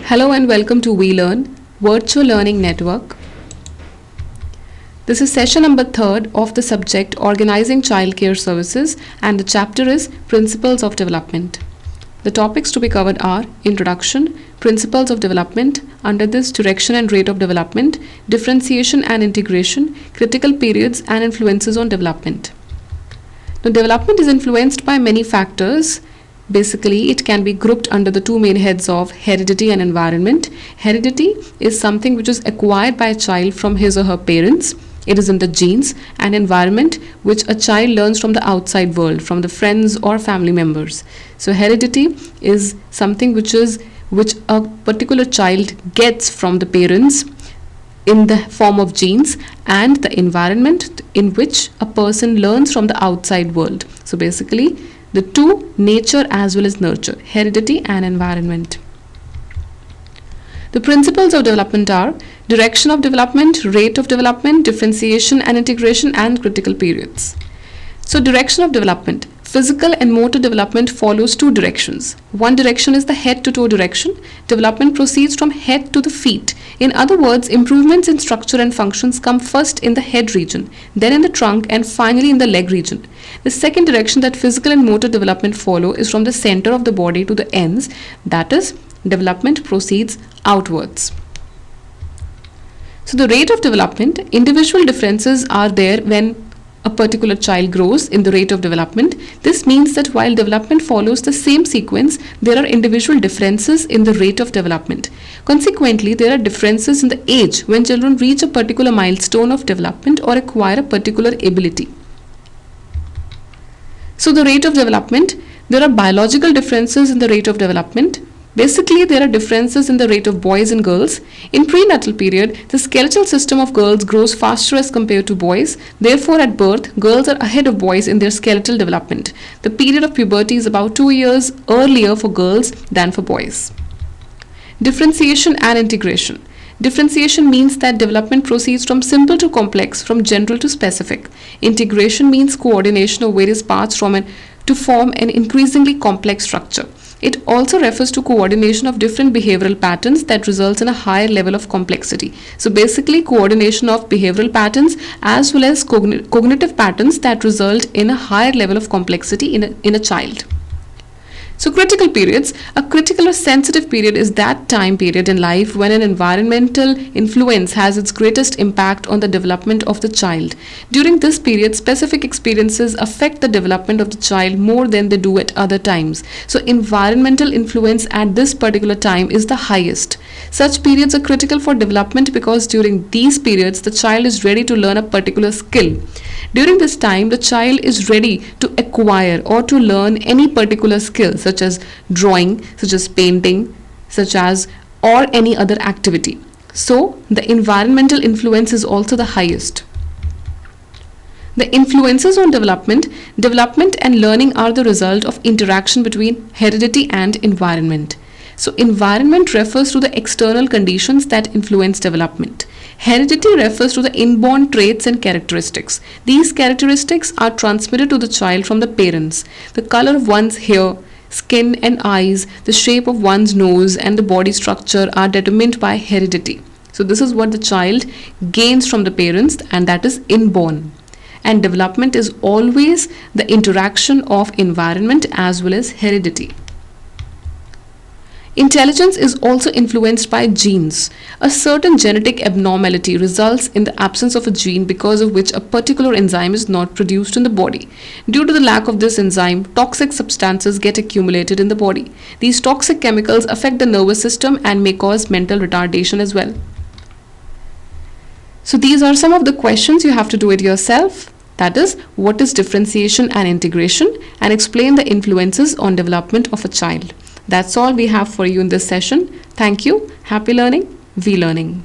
Hello and welcome to We Learn Virtual Learning Network. This is session number 3 of the subject Organizing Childcare Services, and the chapter is Principles of Development. The topics to be covered are Introduction, Principles of Development, under this Direction and Rate of Development, Differentiation and Integration, Critical Periods and Influences on Development. Now, development is influenced by many factors. Basically, it can be grouped under the two main heads of heredity and environment. Heredity is something which is acquired by a child from his or her parents. It is in the genes. And environment, which a child learns from the outside world, from the friends or family members. So heredity is something which a particular child gets from the parents in the form of genes, and the environment in which a person learns from the outside world. So basically, the two, nature as well as nurture, heredity and environment. The principles of development are direction of development, rate of development, differentiation and integration, and critical periods. So direction of development. Physical and motor development follows two directions. One direction is the head to toe direction. Development proceeds from head to the feet. In other words, improvements in structure and functions come first in the head region, then in the trunk, and finally in the leg region. The second direction that physical and motor development follow is from the center of the body to the ends. That is, development proceeds outwards. So the rate of development, individual differences are there when a particular child grows in the rate of development. This means that while development follows the same sequence, there are individual differences in the rate of development. Consequently, there are differences in the age when children reach a particular milestone of development or acquire a particular ability. So the rate of development, there are biological differences in the rate of development. Basically, there are differences in the rate of boys and girls. In prenatal period, the skeletal system of girls grows faster as compared to boys. Therefore, at birth, girls are ahead of boys in their skeletal development. The period of puberty is about 2 years earlier for girls than for boys. Differentiation and integration. Differentiation means that development proceeds from simple to complex, from general to specific. Integration means coordination of various parts to form an increasingly complex structure. It also refers to coordination of different behavioral patterns that results in a higher level of complexity. So basically, coordination of behavioral patterns as well as cognitive patterns that result in a higher level of complexity in a child. So critical periods, a critical or sensitive period is that time period in life when an environmental influence has its greatest impact on the development of the child. During this period, specific experiences affect the development of the child more than they do at other times. So environmental influence at this particular time is the highest. Such periods are critical for development because during these periods, the child is ready to learn a particular skill. During this time, the child is ready to acquire or to learn any particular skill, such as drawing, such as painting, or any other activity. So, the environmental influence is also the highest. The influences on development and learning are the result of interaction between heredity and environment. So, environment refers to the external conditions that influence development. Heredity refers to the inborn traits and characteristics. These characteristics are transmitted to the child from the parents. The color of one's hair, skin and eyes, the shape of one's nose and the body structure are determined by heredity. So this is what the child gains from the parents, and that is inborn. And development is always the interaction of environment as well as heredity. Intelligence is also influenced by genes. A certain genetic abnormality results in the absence of a gene because of which a particular enzyme is not produced in the body. Due to the lack of this enzyme, toxic substances get accumulated in the body. These toxic chemicals affect the nervous system and may cause mental retardation as well. So these are some of the questions. You have to do it yourself. That is, what is differentiation and integration, and explain the influences on development of a child. That's all we have for you in this session. Thank you. Happy learning. We Learning.